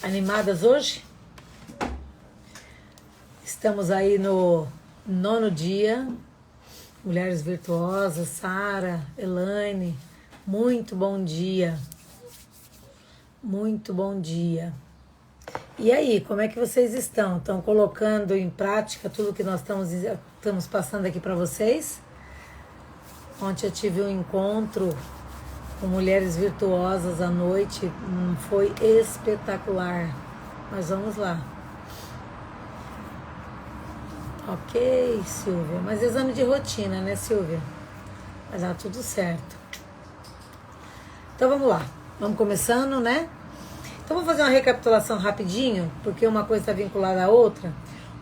Animadas hoje? Estamos aí no 9º dia. Mulheres Virtuosas, Sara, Elaine, muito bom dia. Muito bom dia. E aí, como é que vocês estão? Estão colocando em prática tudo que nós estamos passando aqui para vocês? Ontem eu tive um encontro com mulheres virtuosas à noite, foi espetacular. Mas vamos lá. Ok, Silvia. Mas exame de rotina, né, Silvia? Vai dar tudo certo. Então vamos lá. Vamos começando, né? Então vou fazer uma recapitulação rapidinho, porque uma coisa está vinculada à outra.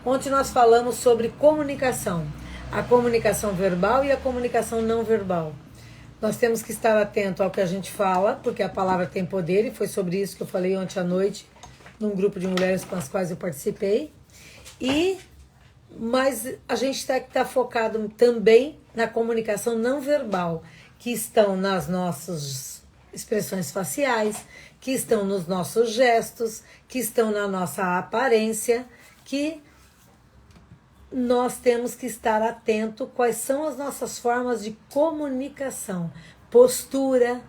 Ontem nós falamos sobre comunicação. A comunicação verbal e a comunicação não verbal. Nós temos que estar atento ao que a gente fala, porque a palavra tem poder, e foi sobre isso que eu falei ontem à noite, num grupo de mulheres com as quais eu participei. Mas a gente tem que estar focado também na comunicação não verbal, que estão nas nossas expressões faciais, que estão nos nossos gestos, que estão na nossa aparência, que nós temos que estar atento quais são as nossas formas de comunicação, postura,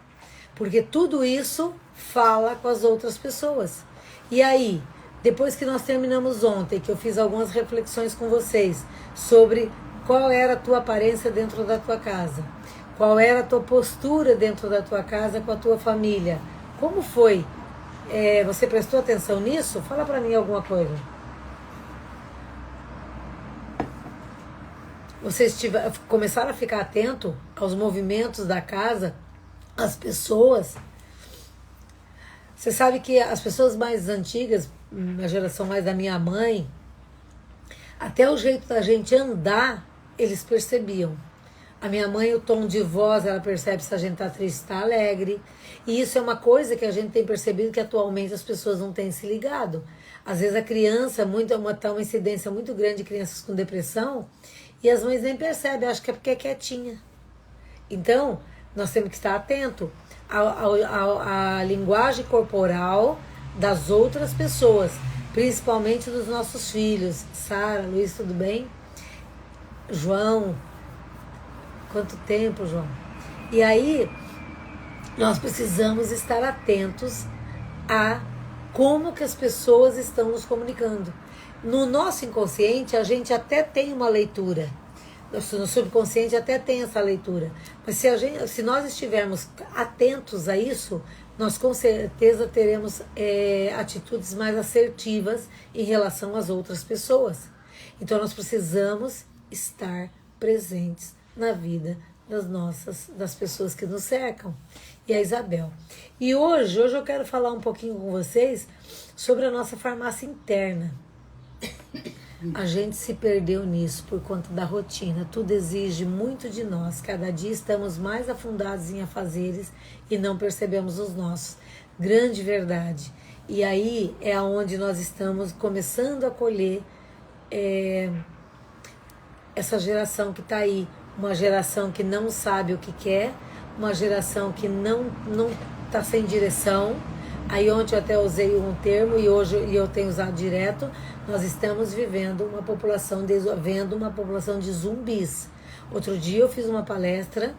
porque tudo isso fala com as outras pessoas. E aí, depois que nós terminamos ontem, que eu fiz algumas reflexões com vocês sobre qual era a tua aparência dentro da tua casa, qual era a tua postura dentro da tua casa com a tua família, como foi? Você prestou atenção nisso? Fala pra mim alguma coisa. Vocês começaram a ficar atento aos movimentos da casa, às pessoas. Você sabe que as pessoas mais antigas, a geração mais da minha mãe, até o jeito da gente andar, eles percebiam. A minha mãe, o tom de voz, ela percebe se a gente está triste, está alegre. E isso é uma coisa que a gente tem percebido que atualmente as pessoas não têm se ligado. Às vezes a criança, tá uma incidência muito grande de crianças com depressão, e as mães nem percebem, acham que é porque é quietinha. Então, nós temos que estar atento à linguagem corporal das outras pessoas, principalmente dos nossos filhos. Sara, Luiz, tudo bem? João, quanto tempo, João? E aí, nós precisamos estar atentos a como que as pessoas estão nos comunicando. No nosso inconsciente, a gente até tem uma leitura. No subconsciente até tem essa leitura. Mas se nós estivermos atentos a isso, nós com certeza teremos atitudes mais assertivas em relação às outras pessoas. Então nós precisamos estar presentes na vida das pessoas que nos cercam. E a Isabel. E hoje eu quero falar um pouquinho com vocês sobre a nossa farmácia interna. A gente se perdeu nisso por conta da rotina. Tudo exige muito de nós. Cada dia estamos mais afundados em afazeres e não percebemos os nossos. Grande verdade. E aí é onde nós estamos começando a colher essa geração que está aí. Uma geração que não sabe o que quer, uma geração que não está sem direção. Aí ontem eu até usei um termo e hoje eu tenho usado direto. Nós estamos vendo uma população de zumbis. Outro dia eu fiz uma palestra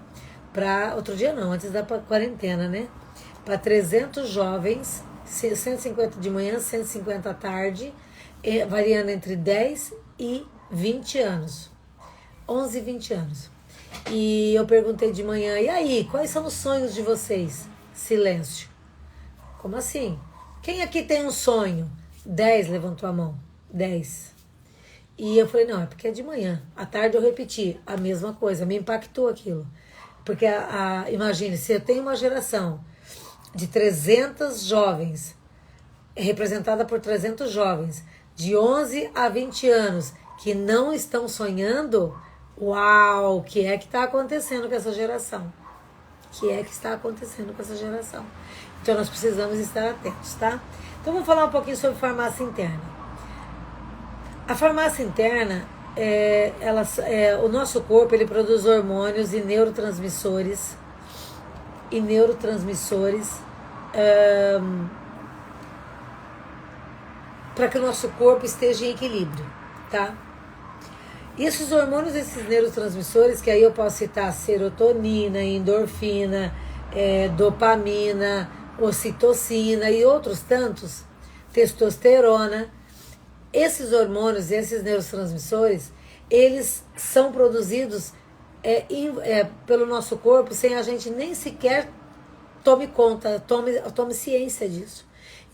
outro dia não, antes da quarentena, né? Para 300 jovens, 150 de manhã, 150 à tarde, variando entre 10 e 20 anos. 11 e 20 anos. E eu perguntei de manhã, e aí, quais são os sonhos de vocês? Silêncio. Como assim? Quem aqui tem um sonho? 10 levantou a mão. 10. E eu falei, não, é porque é de manhã. À tarde eu repeti a mesma coisa, me impactou aquilo. Porque, imagine, se eu tenho uma geração de 300 jovens, representada por 300 jovens, de 11 a 20 anos, que não estão sonhando, uau, o que é que está acontecendo com essa geração? O que é que está acontecendo com essa geração? Então nós precisamos estar atentos, tá? Então vamos falar um pouquinho sobre farmácia interna. A farmácia interna, o nosso corpo, ele produz hormônios e neurotransmissores. para que o nosso corpo esteja em equilíbrio, tá? E esses hormônios, esses neurotransmissores, que aí eu posso citar serotonina, endorfina, dopamina, ocitocina e outros tantos, testosterona, esses hormônios, esses neurotransmissores, eles são produzidos pelo nosso corpo sem a gente nem sequer tome conta, tome ciência disso.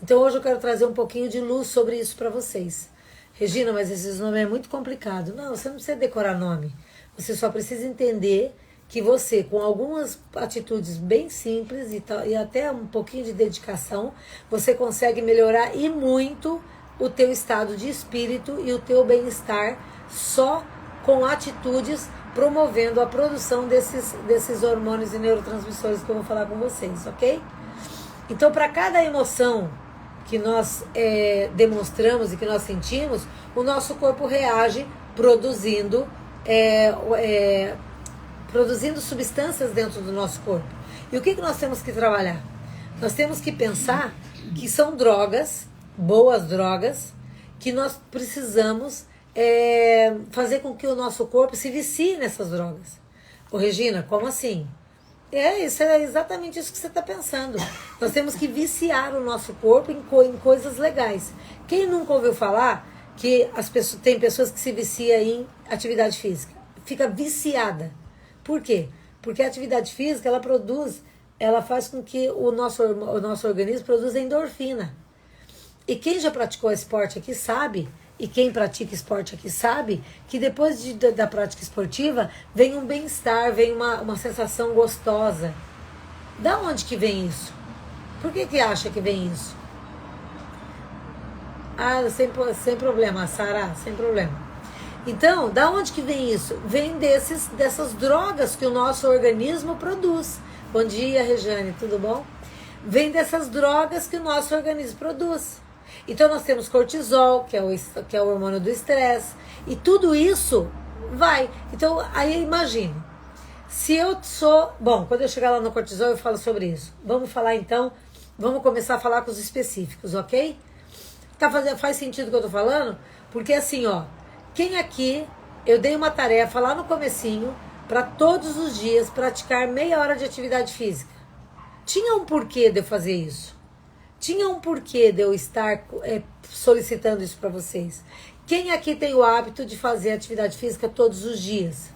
Então hoje eu quero trazer um pouquinho de luz sobre isso para vocês. Regina, mas esses nomes é muito complicado. Não, você não precisa decorar nome. Você só precisa entender que você, com algumas atitudes bem simples e até um pouquinho de dedicação, você consegue melhorar e muito o teu estado de espírito e o teu bem-estar só com atitudes promovendo a produção desses hormônios e neurotransmissores que eu vou falar com vocês, ok? Então, para cada emoção que nós demonstramos e que nós sentimos, o nosso corpo reage produzindo substâncias dentro do nosso corpo. E o que nós temos que trabalhar? Nós temos que pensar que são drogas, boas drogas, que nós precisamos fazer com que o nosso corpo se vicie nessas drogas. Ô Regina, como assim? Isso é exatamente isso que você está pensando. Nós temos que viciar o nosso corpo em coisas legais. Quem nunca ouviu falar que tem pessoas que se viciam em atividade física? Fica viciada. Por quê? Porque a atividade física, ela faz com que o nosso organismo produza endorfina. E quem já praticou esporte aqui sabe, e quem pratica esporte aqui sabe, que depois da prática esportiva vem um bem-estar, vem uma sensação gostosa. Da onde que vem isso? Por que acha que vem isso? Sem problema, Sara, sem problema. Então, da onde que vem isso? Vem dessas drogas que o nosso organismo produz. Bom dia, Regiane, tudo bom? Vem dessas drogas que o nosso organismo produz. Então nós temos cortisol, que é o hormônio do estresse, e tudo isso vai. Então aí imagine, se eu sou... Bom, quando eu chegar lá no cortisol eu falo sobre isso. Vamos falar então, vamos começar a falar com os específicos, ok? Faz sentido o que eu tô falando? Porque assim, ó, quem aqui, eu dei uma tarefa lá no comecinho, para todos os dias praticar meia hora de atividade física. Tinha um porquê de eu fazer isso. Tinha um porquê de eu estar solicitando isso para vocês. Quem aqui tem o hábito de fazer atividade física todos os dias?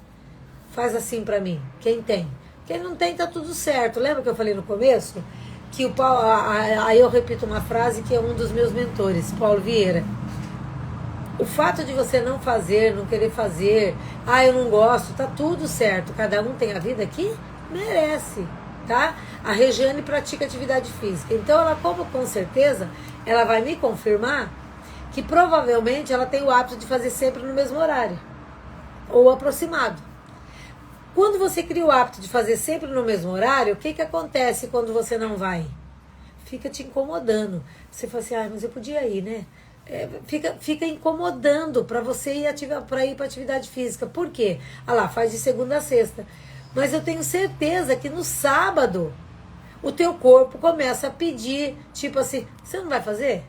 Faz assim para mim. Quem tem? Quem não tem, tá tudo certo. Lembra que eu falei no começo? Que aí eu repito uma frase que é um dos meus mentores, Paulo Vieira. O fato de você não fazer, não querer fazer, eu não gosto, tá tudo certo. Cada um tem a vida que merece. Tá? A Regiane pratica atividade física. Então ela, com certeza, ela vai me confirmar que provavelmente ela tem o hábito de fazer sempre no mesmo horário. Ou aproximado. Quando você cria o hábito de fazer sempre no mesmo horário, o que acontece quando você não vai? Fica te incomodando. Você fala assim, mas eu podia ir, né? Fica incomodando para você ir para atividade física. Por quê? Faz de segunda a sexta. Mas eu tenho certeza que no sábado o teu corpo começa a pedir, tipo assim, você não vai fazer?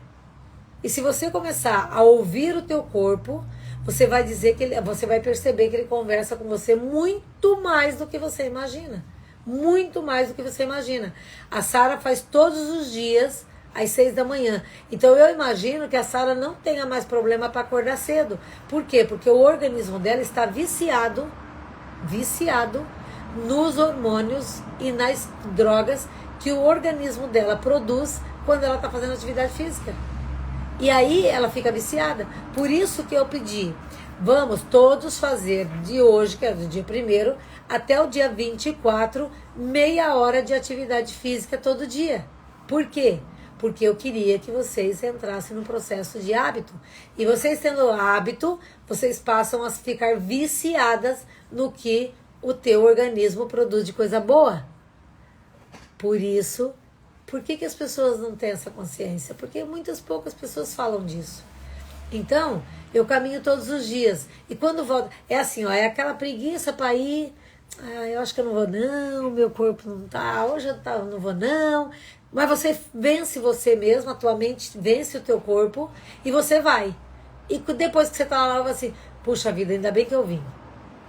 E se você começar a ouvir o teu corpo, você vai você vai perceber que ele conversa com você muito mais do que você imagina. Muito mais do que você imagina. A Sara faz todos os dias às 6 da manhã. Então eu imagino que a Sara não tenha mais problema para acordar cedo. Por quê? Porque o organismo dela está viciado nos hormônios e nas drogas que o organismo dela produz quando ela está fazendo atividade física. E aí ela fica viciada. Por isso que eu pedi, vamos todos fazer de hoje, que é do dia 1º, até o dia 24, meia hora de atividade física todo dia. Por quê? Porque eu queria que vocês entrassem no processo de hábito. E vocês tendo hábito, vocês passam a ficar viciadas no que o teu organismo produz de coisa boa. Por isso, por que as pessoas não têm essa consciência? Porque poucas pessoas falam disso. Então, eu caminho todos os dias. E quando volto, é assim, ó, é aquela preguiça para ir. Eu acho que eu não vou não, meu corpo não tá, hoje eu não vou não. Mas você vence você mesmo, a tua mente vence o teu corpo e você vai. E depois que você tá lá, assim, puxa vida, ainda bem que eu vim.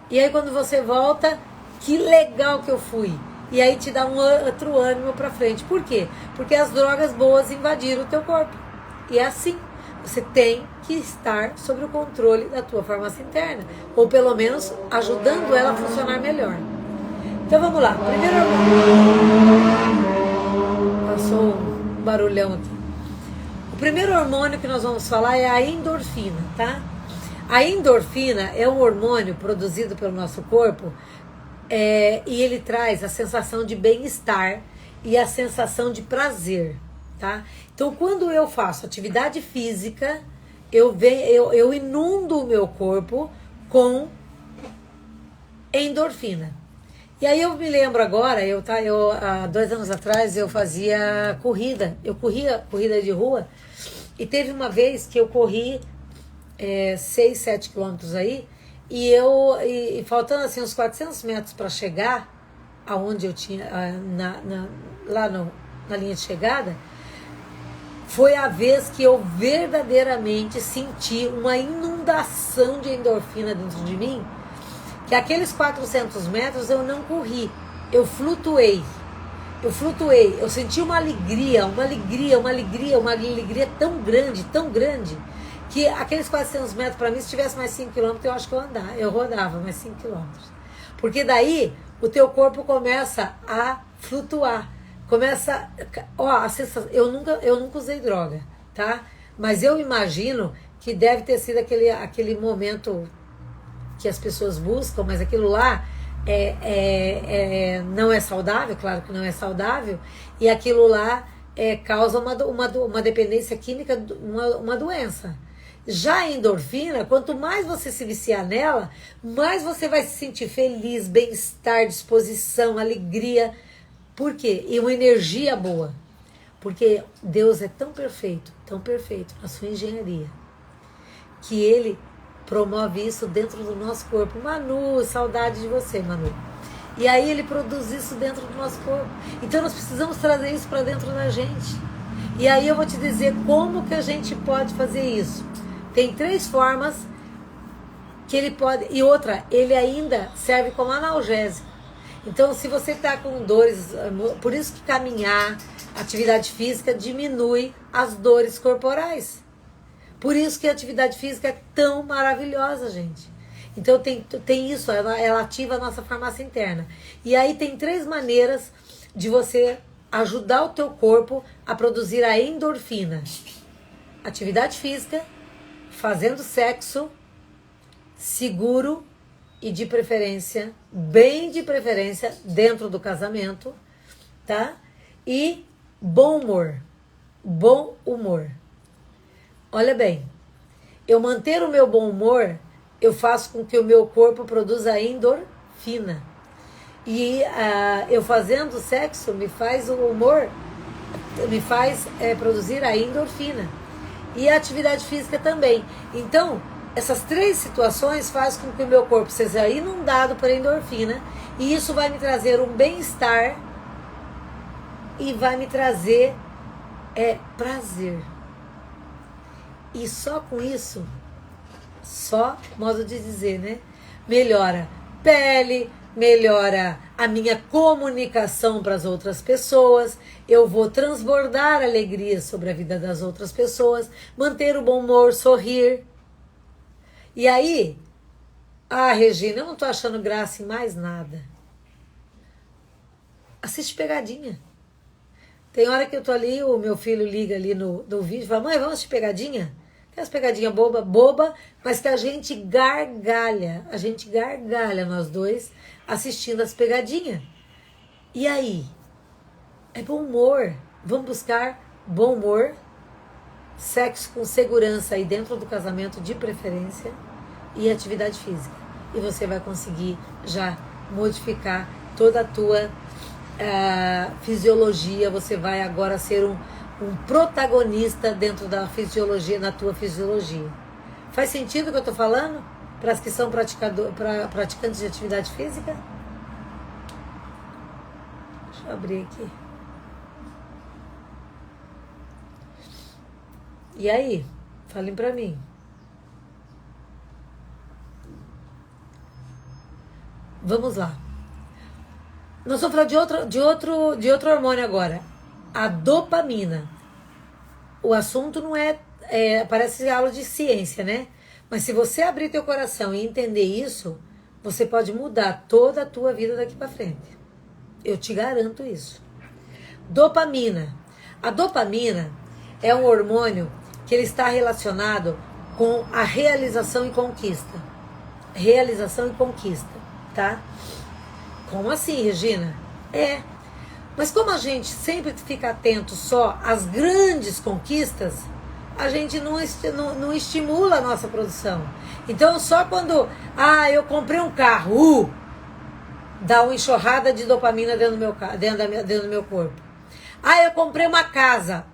E aí quando você volta, que legal que eu fui. E aí te dá um outro ânimo pra frente. Por quê? Porque as drogas boas invadiram o teu corpo. E é assim. Você tem que estar sob o controle da tua farmácia interna. Ou pelo menos ajudando ela a funcionar melhor. Então vamos lá. Primeiro hormônio. Passou um barulhão aqui. O primeiro hormônio que nós vamos falar é a endorfina, tá? A endorfina é um hormônio produzido pelo nosso corpo e ele traz a sensação de bem-estar e a sensação de prazer, tá? Então, quando eu faço atividade física, eu inundo o meu corpo com endorfina. E aí eu me lembro agora, há 2 anos atrás eu fazia corrida, eu corria corrida de rua e teve uma vez que eu corri 6, 7 quilômetros aí e faltando assim uns 400 metros para chegar aonde eu tinha, lá na linha de chegada, foi a vez que eu verdadeiramente senti uma inundação de endorfina dentro de mim, que aqueles 400 metros eu não corri, eu flutuei, eu senti uma alegria tão grande, que aqueles 400 metros para mim, se tivesse mais 5 quilômetros, eu acho que eu rodava mais 5 quilômetros, porque daí o teu corpo começa a flutuar, a sensação, eu nunca usei droga, tá? Mas eu imagino que deve ter sido aquele momento que as pessoas buscam, mas aquilo lá não é saudável, claro que não é saudável, e aquilo lá causa uma dependência química, uma doença. Já a endorfina, quanto mais você se viciar nela, mais você vai se sentir feliz, bem-estar, disposição, alegria. Por quê? E uma energia boa. Porque Deus é tão perfeito na sua engenharia, que Ele promove isso dentro do nosso corpo. Manu, saudade de você, Manu. E aí Ele produz isso dentro do nosso corpo. Então nós precisamos trazer isso para dentro da gente. E aí eu vou te dizer como que a gente pode fazer isso. Tem 3 formas que ele pode... E outra, ele ainda serve como analgésico. Então, se você está com dores... Por isso que caminhar, atividade física, diminui as dores corporais. Por isso que a atividade física é tão maravilhosa, gente. Então, tem isso, ela ativa a nossa farmácia interna. E aí tem 3 maneiras de você ajudar o teu corpo a produzir a endorfina. Atividade física, fazendo sexo seguro e de preferência, bem de preferência, dentro do casamento, tá? E bom humor. Olha bem, eu manter o meu bom humor, eu faço com que o meu corpo produza endorfina. E eu fazendo sexo me faz o humor, me faz produzir a endorfina. E a atividade física também. Então, essas 3 situações fazem com que o meu corpo seja inundado por endorfina. E isso vai me trazer um bem-estar e vai me trazer prazer. E só com isso, só modo de dizer, né? Melhora pele, melhora a minha comunicação para as outras pessoas, eu vou transbordar alegria sobre a vida das outras pessoas, manter o bom humor, sorrir. E aí, Regina, eu não tô achando graça em mais nada. Assiste Pegadinha. Tem hora que eu tô ali, o meu filho liga ali no vídeo e fala, mãe, vamos assistir Pegadinha? Aquelas pegadinhas boba, mas que a gente gargalha nós dois, assistindo as pegadinhas. E aí? É bom humor. Vamos buscar bom humor, sexo com segurança aí dentro do casamento, de preferência, e atividade física. E você vai conseguir já modificar toda a tua fisiologia. Você vai agora ser um protagonista dentro da fisiologia, na tua fisiologia. Faz sentido o que eu estou falando? Para as que são praticantes de atividade física? Deixa eu abrir aqui. E aí? Falem pra mim. Vamos lá. Nós vamos falar de outro hormônio agora. A dopamina. O assunto não parece aula de ciência, né? Mas se você abrir teu coração e entender isso, você pode mudar toda a tua vida daqui para frente. Eu te garanto isso. Dopamina. A dopamina é um hormônio que ele está relacionado com a realização e conquista. Realização e conquista, tá? Como assim, Regina? Mas como a gente sempre fica atento só às grandes conquistas, a gente não estimula a nossa produção. Então, só quando eu comprei um carro, dá uma enxurrada de dopamina dentro do meu corpo. Eu comprei uma casa,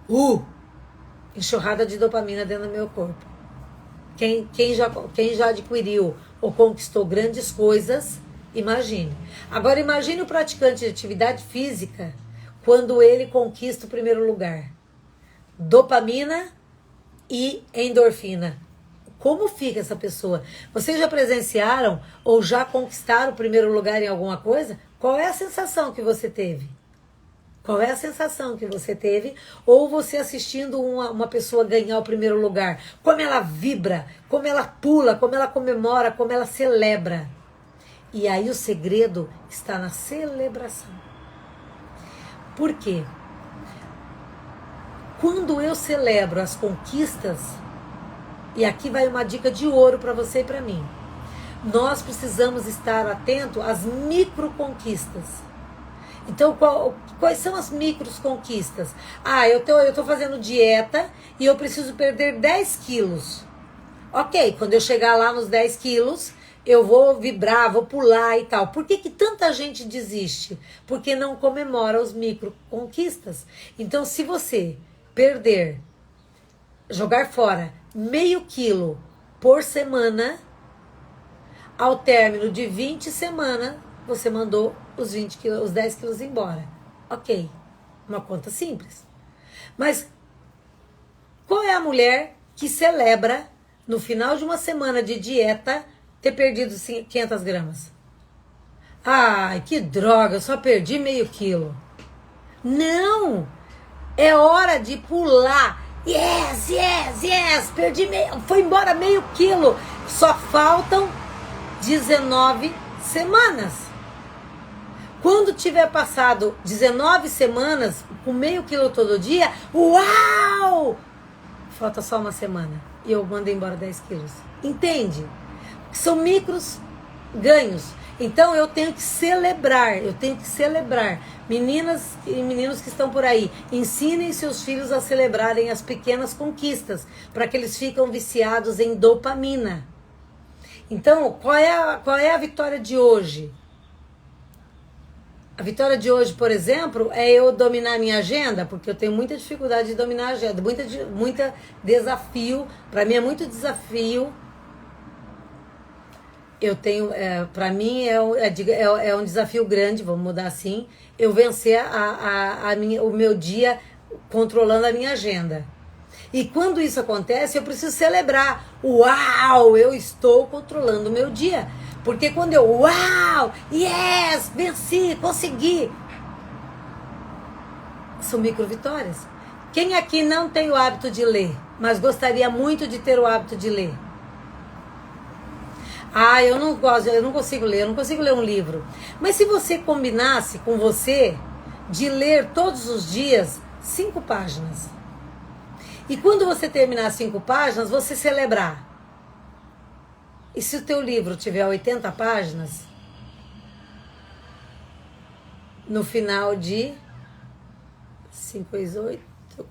enxurrada de dopamina dentro do meu corpo. Quem já adquiriu ou conquistou grandes coisas, imagine. Agora imagine o praticante de atividade física quando ele conquista o primeiro lugar. Dopamina e endorfina. Como fica essa pessoa? Vocês já presenciaram ou já conquistaram o primeiro lugar em alguma coisa? Qual é a sensação que você teve? Qual é a sensação que você teve? Ou você assistindo uma pessoa ganhar o primeiro lugar? Como ela vibra, como ela pula, como ela comemora, como ela celebra. E aí o segredo está na celebração. Por quê? Quando eu celebro as conquistas, e aqui vai uma dica de ouro para você e para mim, nós precisamos estar atento às microconquistas. Então, quais são as microconquistas? Eu tô fazendo dieta e eu preciso perder 10 quilos. Ok, quando eu chegar lá nos 10 quilos, eu vou vibrar, vou pular e tal. Por que tanta gente desiste? Porque não comemora os microconquistas. Então, se você jogar fora meio quilo por semana, ao término de 20 semanas, você mandou os 10 quilos embora. Ok, uma conta simples. Mas qual é a mulher que celebra, no final de uma semana de dieta, ter perdido 500 gramas? Ai, que droga, eu só perdi meio quilo. Não! É hora de pular. Yes, yes, yes! Foi embora meio quilo. Só faltam 19 semanas. Quando tiver passado 19 semanas, com meio quilo todo dia, uau! Falta só uma semana. E eu mandei embora 10 quilos. Entende? São micros ganhos. Então eu tenho que celebrar. Meninas e meninos que estão por aí, ensinem seus filhos a celebrarem as pequenas conquistas, para que eles ficam viciados em dopamina. Então, qual é a vitória de hoje? A vitória de hoje, por exemplo, é eu dominar a minha agenda, porque eu tenho muita dificuldade de dominar a agenda, muita desafio, para mim é muito desafio. Eu tenho, para mim é um desafio grande, vamos mudar assim, eu vencer o meu dia controlando a minha agenda. E quando isso acontece, eu preciso celebrar. Uau, eu estou controlando o meu dia. Porque quando uau, yes, venci, consegui. São micro vitórias. Quem aqui não tem o hábito de ler, mas gostaria muito de ter o hábito de ler? Eu não consigo ler, eu não consigo ler um livro. Mas se você combinasse com você de ler todos os dias 5 páginas. E quando você terminar 5 páginas, você celebrar. E se o teu livro tiver 80 páginas, no final de 5 vezes 8,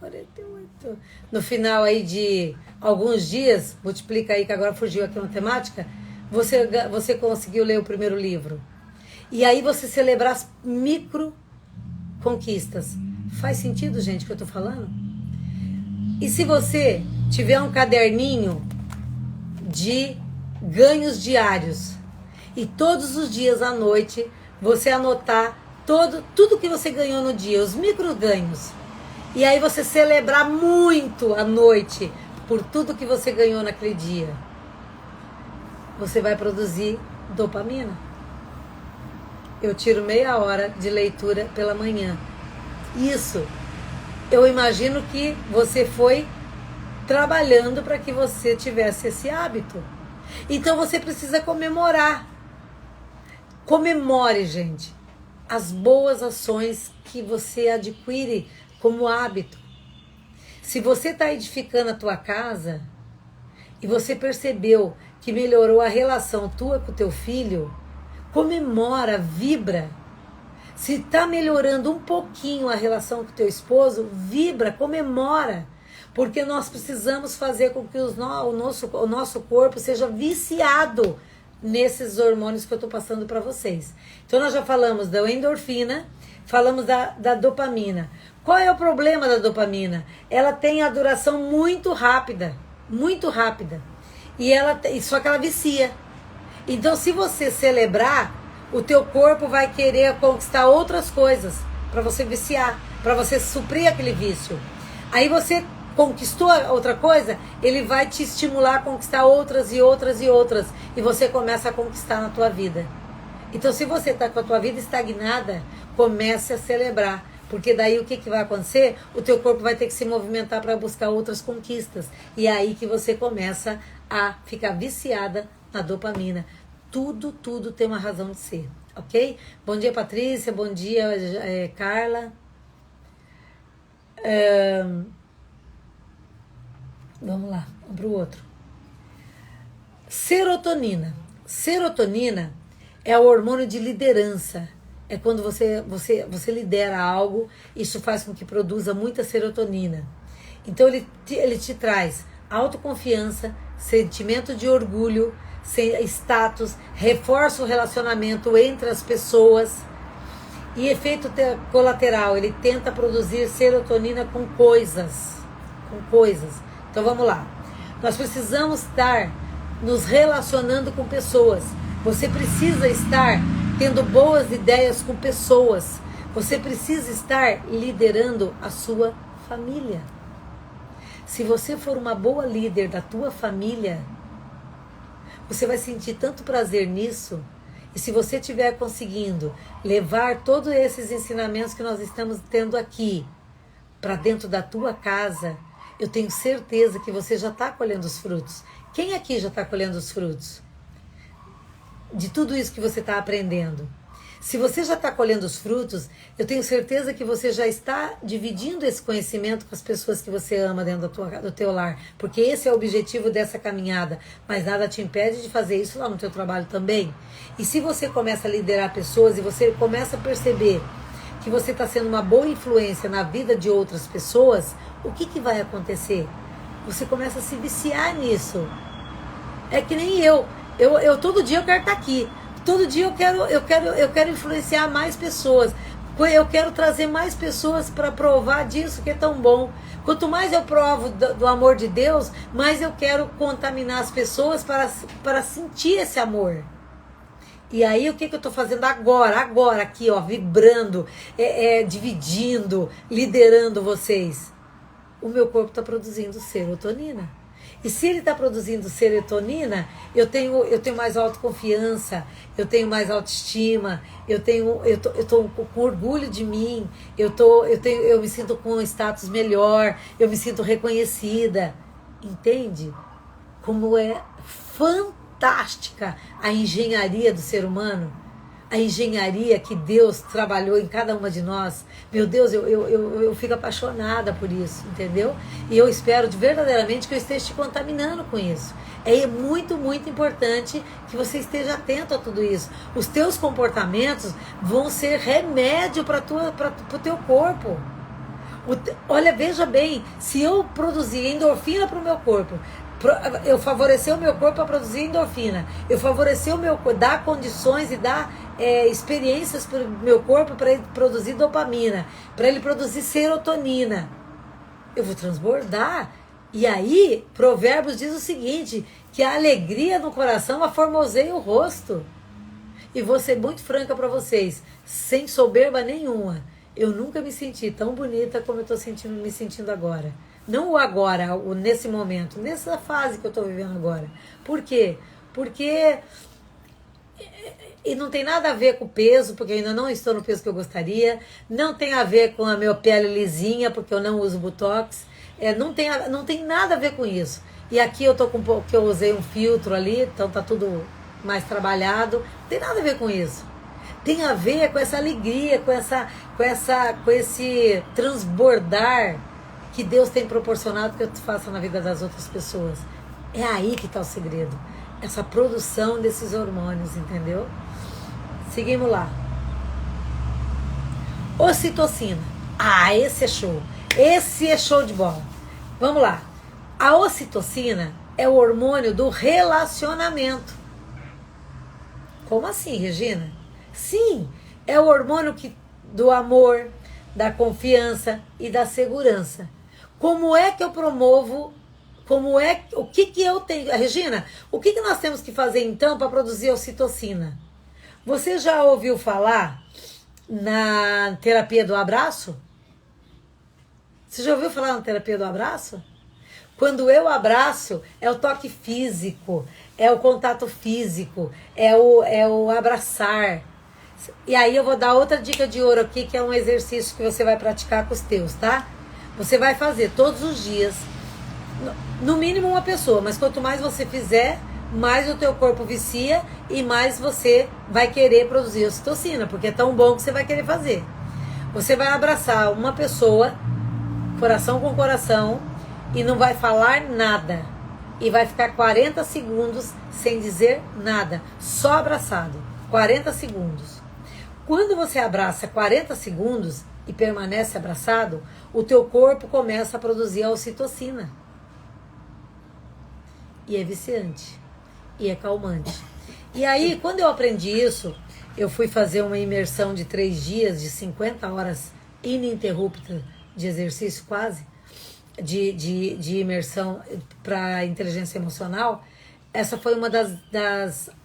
48. No final aí de alguns dias, multiplica aí que agora fugiu aqui a matemática, você conseguiu ler o primeiro livro. E aí você celebrar as micro conquistas. Faz sentido, gente, o que eu tô falando? E se você tiver um caderninho de ganhos diários e todos os dias à noite você anotar tudo que você ganhou no dia, os micro ganhos, E aí você celebrar muito à noite por tudo que você ganhou naquele dia. Você vai produzir dopamina. Eu tiro meia hora de leitura pela manhã. Isso, eu imagino que você foi trabalhando para que você tivesse esse hábito. Então você precisa comemorar. Comemore, gente, as boas ações que você adquire como hábito. Se você está edificando a tua casa e você percebeu que melhorou a relação tua com o teu filho, comemora, vibra. Se está melhorando um pouquinho a relação com o teu esposo, vibra, comemora. Porque nós precisamos fazer com que o nosso corpo seja viciado nesses hormônios que eu estou passando para vocês. Então nós já falamos da endorfina, falamos da dopamina. Qual é o problema da dopamina? Ela tem a duração muito rápida. Só que ela vicia. Então se você celebrar, o teu corpo vai querer conquistar outras coisas para você viciar, para você suprir aquele vício. Aí você conquistou outra coisa, ele vai te estimular a conquistar outras e outras e outras. E você começa a conquistar na tua vida. Então se você está com a tua vida estagnada, comece a celebrar. Porque daí o que vai acontecer? O teu corpo vai ter que se movimentar para buscar outras conquistas. E é aí que você começa a ficar viciada na dopamina. Tudo tem uma razão de ser, ok? Bom dia, Patrícia. Bom dia, Carla. Vamos lá, vamos para o outro. Serotonina. Serotonina é o hormônio de liderança. É quando você lidera algo, isso faz com que produza muita serotonina. Então ele te traz autoconfiança, sentimento de orgulho, status, reforça o relacionamento entre as pessoas. E efeito colateral, ele tenta produzir serotonina com coisas. Então vamos lá. Nós precisamos estar nos relacionando com pessoas. Você precisa estar tendo boas ideias com pessoas. Você precisa estar liderando a sua família. Se você for uma boa líder da tua família, você vai sentir tanto prazer nisso. E se você estiver conseguindo levar todos esses ensinamentos que nós estamos tendo aqui para dentro da tua casa, eu tenho certeza que você já está colhendo os frutos. Quem aqui já está colhendo os frutos de tudo isso que você está aprendendo? Se você já está colhendo os frutos, eu tenho certeza que você já está dividindo esse conhecimento com as pessoas que você ama dentro do teu lar. Porque esse é o objetivo dessa caminhada. Mas nada te impede de fazer isso lá no teu trabalho também. E se você começa a liderar pessoas e você começa a perceber que você está sendo uma boa influência na vida de outras pessoas, o que vai acontecer? Você começa a se viciar nisso. É que nem eu todo dia eu quero estar aqui. Todo dia eu quero influenciar mais pessoas. Eu quero trazer mais pessoas para provar disso que é tão bom. Quanto mais eu provo do amor de Deus, mais eu quero contaminar as pessoas para sentir esse amor. E aí o que eu estou fazendo agora aqui, ó, vibrando, dividindo, liderando vocês. O meu corpo está produzindo serotonina. E se ele está produzindo serotonina, eu tenho mais autoconfiança, eu tenho mais autoestima, eu tô com orgulho de mim, eu me sinto com um status melhor, eu me sinto reconhecida. Entende? Como é fantástica a engenharia do ser humano? A engenharia que Deus trabalhou em cada uma de nós. Meu Deus, eu fico apaixonada por isso, entendeu? E eu espero verdadeiramente que eu esteja te contaminando com isso. É muito, muito importante que você esteja atento a tudo isso. Os teus comportamentos vão ser remédio para o teu corpo. Olha, veja bem, se eu produzir endorfina para o meu corpo, eu favorecer o meu corpo a produzir endorfina, eu favorecer o meu corpo, dar condições e dar experiências para o meu corpo para ele produzir dopamina, para ele produzir serotonina, eu vou transbordar. E aí, Provérbios diz o seguinte, que a alegria no coração aformoseia o rosto. E vou ser muito franca para vocês, sem soberba nenhuma. eu nunca me senti tão bonita como eu estou me sentindo agora. Não o agora, o nesse momento, nessa fase que eu estou vivendo agora. Por quê? Porque e não tem nada a ver com o peso, porque eu ainda não estou no peso que eu gostaria. Não tem a ver com a minha pele lisinha, porque eu não uso Botox. Não tem nada a ver com isso. E aqui eu tô com um pouco, que eu usei um filtro ali, então tá tudo mais trabalhado. Não tem nada a ver com isso. Tem a ver com essa alegria, com esse transbordar que Deus tem proporcionado que eu faça na vida das outras pessoas. É aí que está o segredo. Essa produção desses hormônios, entendeu? Seguimos lá. Ocitocina. Ah, esse é show. Esse é show de bola. Vamos lá. A ocitocina é o hormônio do relacionamento. Como assim, Regina? Sim, é o hormônio do amor, da confiança e da segurança. Como é que eu promovo? O que eu tenho? Regina, o que nós temos que fazer então para produzir ocitocina? Você já ouviu falar na terapia do abraço? Você já ouviu falar na terapia do abraço? Quando eu abraço, é o toque físico, é o contato físico, é o abraçar. E aí eu vou dar outra dica de ouro aqui, que é um exercício que você vai praticar com os teus, tá? Você vai fazer todos os dias, no mínimo uma pessoa, mas quanto mais você fizer, mais o teu corpo vicia e mais você vai querer produzir ocitocina, porque é tão bom que você vai querer fazer. Você vai abraçar uma pessoa, coração com coração, e não vai falar nada. E vai ficar 40 segundos sem dizer nada, só abraçado. 40 segundos. Quando você abraça 40 segundos e permanece abraçado, o teu corpo começa a produzir a ocitocina. E é viciante. E é calmante. E aí, quando eu aprendi isso, eu fui fazer uma imersão de 3 dias, de 50 horas ininterrupta de exercício quase, de imersão para inteligência emocional. Essa foi uma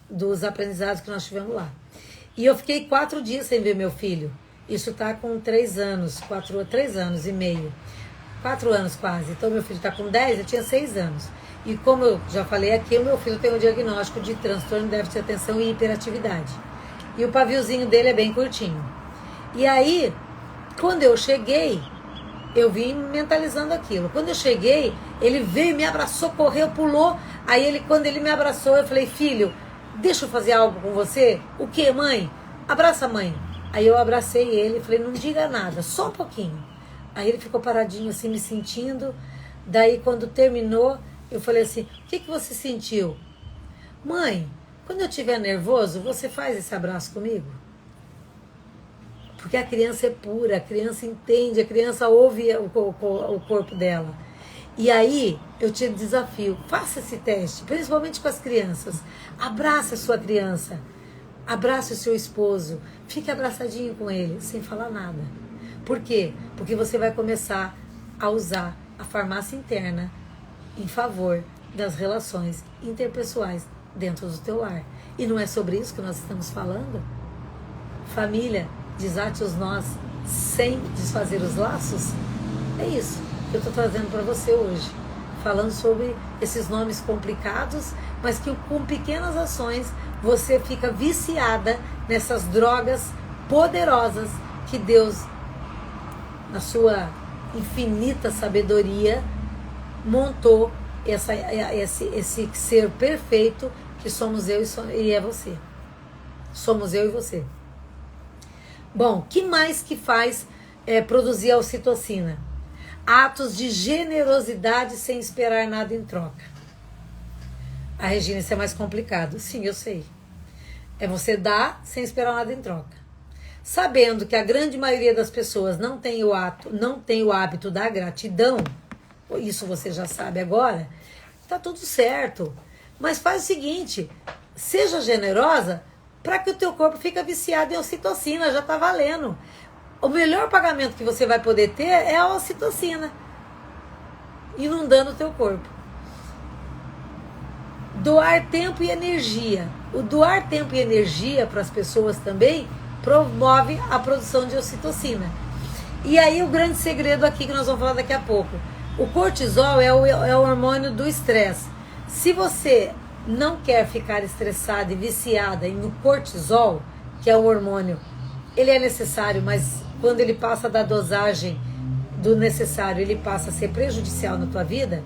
dos aprendizados que nós tivemos lá. E eu fiquei 4 dias sem ver meu filho. Isso tá com 3 anos, 3 anos e meio. 4 anos quase. Então meu filho tá com 10, eu tinha 6 anos. E como eu já falei aqui, o meu filho tem um diagnóstico de transtorno de déficit de atenção e hiperatividade. E o paviozinho dele é bem curtinho. E aí, quando eu cheguei, eu vim mentalizando aquilo. Quando eu cheguei, ele veio, me abraçou, correu, pulou. Aí quando ele me abraçou, eu falei, filho, deixa eu fazer algo com você? O quê, mãe? Abraça a mãe. Aí eu abracei ele e falei, não diga nada, só um pouquinho. Aí ele ficou paradinho assim, me sentindo. Daí quando terminou, eu falei assim, o que você sentiu? Mãe, quando eu estiver nervoso, você faz esse abraço comigo? Porque a criança é pura, a criança entende, a criança ouve o corpo dela. E aí, eu te desafio, faça esse teste, principalmente com as crianças. Abraça a sua criança, abraça o seu esposo, fique abraçadinho com ele, sem falar nada. Por quê? Porque você vai começar a usar a farmácia interna em favor das relações interpessoais dentro do teu lar. E não é sobre isso que nós estamos falando? Família, desate os nós sem desfazer os laços? É isso que eu estou trazendo para você hoje. Falando sobre esses nomes complicados, mas que com pequenas ações você fica viciada nessas drogas poderosas que Deus, na sua infinita sabedoria, montou esse ser perfeito que somos eu e é você. Somos eu e você. Bom, que mais que faz produzir a ocitocina? Atos de generosidade sem esperar nada em troca. A Regina, isso é mais complicado. Sim, eu sei. É você dar sem esperar nada em troca. Sabendo que a grande maioria das pessoas não tem o hábito da gratidão, isso você já sabe agora, tá tudo certo. Mas faz o seguinte, seja generosa para que o teu corpo fique viciado em ocitocina, já tá valendo. O melhor pagamento que você vai poder ter é a ocitocina, inundando o teu corpo. Doar tempo e energia. O doar tempo e energia para as pessoas também promove a produção de ocitocina. E aí o grande segredo aqui que nós vamos falar daqui a pouco. O cortisol é o hormônio do estresse. Se você não quer ficar estressada e viciada no cortisol, que é o hormônio, ele é necessário, mas quando ele passa da dosagem do necessário, ele passa a ser prejudicial na tua vida.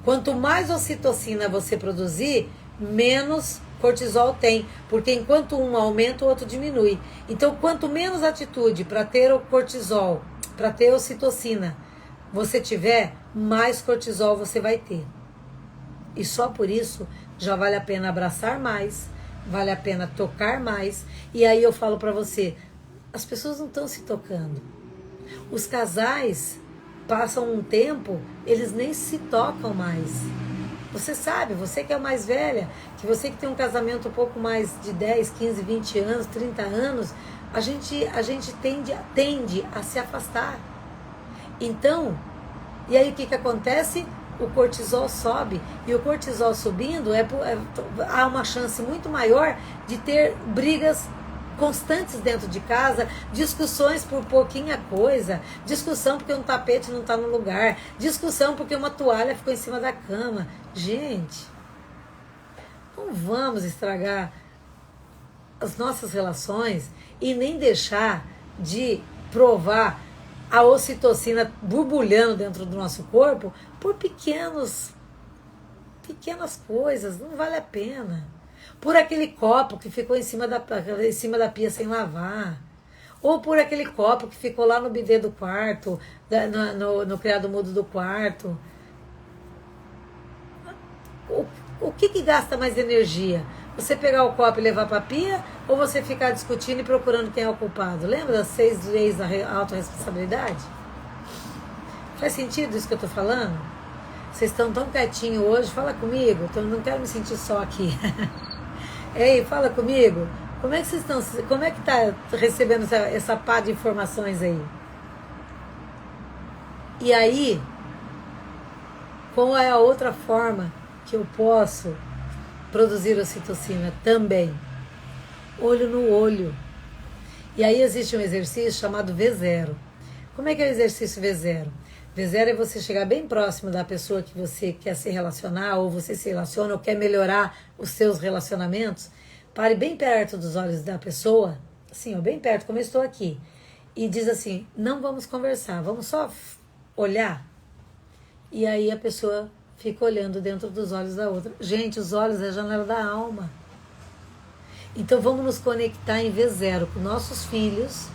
Quanto mais ocitocina você produzir, menos cortisol tem, porque enquanto um aumenta, o outro diminui. Então, quanto menos atitude para ter o cortisol, para ter a ocitocina, você tiver, mais cortisol você vai ter. E só por isso já vale a pena abraçar mais, vale a pena tocar mais. E aí eu falo para você, as pessoas não estão se tocando. Os casais passam um tempo, eles nem se tocam mais. Você sabe, você que é mais velha, que você que tem um casamento um pouco mais de 10, 15, 20 anos, 30 anos, a gente tende a se afastar. Então, e aí o que acontece? O cortisol sobe. E o cortisol subindo, há uma chance muito maior de ter brigas constantes dentro de casa, discussões por pouquinha coisa, discussão porque um tapete não está no lugar, discussão porque uma toalha ficou em cima da cama. Gente, não vamos estragar as nossas relações e nem deixar de provar a ocitocina borbulhando dentro do nosso corpo por pequenas coisas. Não vale a pena. Por aquele copo que ficou em cima da pia sem lavar. Ou por aquele copo que ficou lá no bidê do quarto, no criado mudo do quarto. O que gasta mais energia? Você pegar o copo e levar para a pia, ou você ficar discutindo e procurando quem é o culpado? Lembra das 6 leis da autorresponsabilidade? Faz sentido isso que eu estou falando? Vocês estão tão quietinhos hoje, fala comigo, eu não quero me sentir só aqui. Ei, fala comigo, como é que vocês estão, como é que está recebendo essa pá de informações aí? E aí, qual é a outra forma que eu posso produzir ocitocina também? Olho no olho. E aí existe um exercício chamado V0. Como é que é o exercício V0? V0 é você chegar bem próximo da pessoa que você quer se relacionar, ou você se relaciona, ou quer melhorar os seus relacionamentos. Pare bem perto dos olhos da pessoa, assim, ó, bem perto, como eu estou aqui, e diz assim, não vamos conversar, vamos só olhar. E aí a pessoa fica olhando dentro dos olhos da outra. Gente, os olhos é a janela da alma. Então vamos nos conectar em V0 com nossos filhos.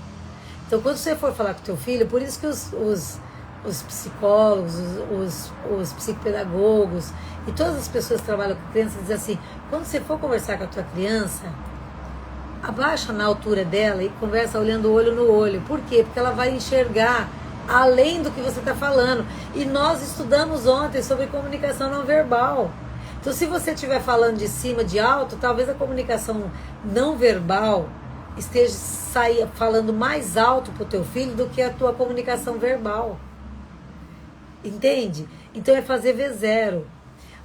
Então quando você for falar com o teu filho, por isso que os psicólogos, os psicopedagogos e todas as pessoas que trabalham com crianças dizem assim, quando você for conversar com a tua criança, abaixa na altura dela e conversa olhando olho no olho. Por quê? Porque ela vai enxergar além do que você está falando. E nós estudamos ontem sobre comunicação não verbal. Então se você estiver falando de cima, de alto, talvez a comunicação não verbal esteja falando mais alto para o teu filho do que a tua comunicação verbal. Entende? Então é fazer V0.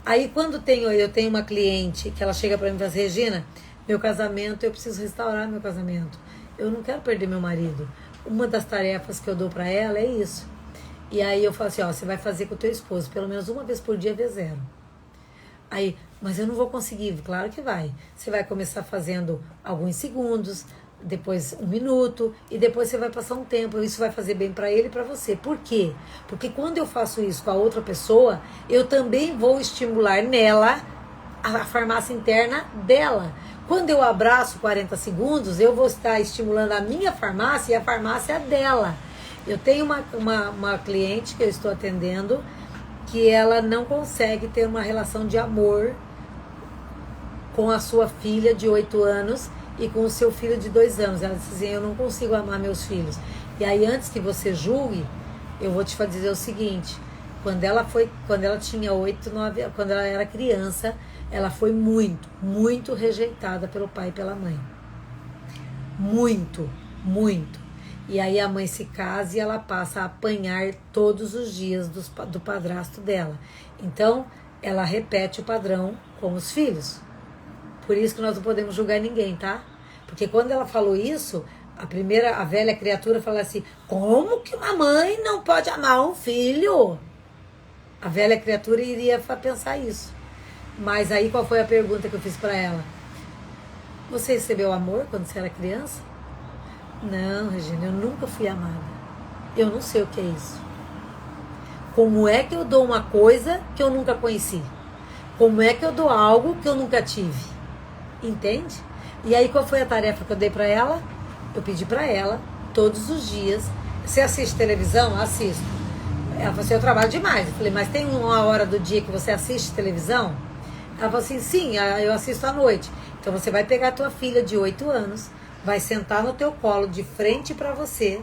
Aí quando eu tenho uma cliente que ela chega para mim e fala assim, Regina, meu casamento, eu preciso restaurar meu casamento. Eu não quero perder meu marido. Uma das tarefas que eu dou para ela é isso. E aí eu falo assim, ó, você vai fazer com o teu esposo, pelo menos uma vez por dia V0. Aí, mas eu não vou conseguir. Claro que vai. Você vai começar fazendo alguns segundos, depois 1 minuto, e depois você vai passar um tempo. Isso vai fazer bem para ele e para você. Por quê? Porque quando eu faço isso com a outra pessoa, eu também vou estimular nela a farmácia interna dela. Quando eu abraço 40 segundos, eu vou estar estimulando a minha farmácia e a farmácia dela. Eu tenho uma cliente que eu estou atendendo que ela não consegue ter uma relação de amor com a sua filha de 8 anos e com o seu filho de 2 anos. Ela disse assim, eu não consigo amar meus filhos. E aí, antes que você julgue, eu vou te dizer o seguinte, quando ela tinha 8, 9, quando ela era criança, ela foi muito, muito rejeitada pelo pai e pela mãe. Muito, muito. E aí a mãe se casa e ela passa a apanhar todos os dias do padrasto dela. Então, ela repete o padrão com os filhos. Por isso que nós não podemos julgar ninguém, tá? Porque quando ela falou isso, A velha criatura fala assim: como que uma mãe não pode amar um filho? A velha criatura iria pensar isso. Mas aí qual foi a pergunta que eu fiz para ela? Você recebeu amor quando você era criança? Não, Regina, eu nunca fui amada. Eu não sei o que é isso. Como é que eu dou uma coisa que eu nunca conheci? Como é que eu dou algo que eu nunca tive? Entende? E aí qual foi a tarefa que eu dei para ela? Eu pedi para ela, todos os dias. Você assiste televisão? Assisto. Ela falou assim: eu trabalho demais. Eu falei: mas tem uma hora do dia que você assiste televisão? Ela falou assim: sim, eu assisto à noite. Então você vai pegar a tua filha de 8 anos, vai sentar no teu colo de frente para você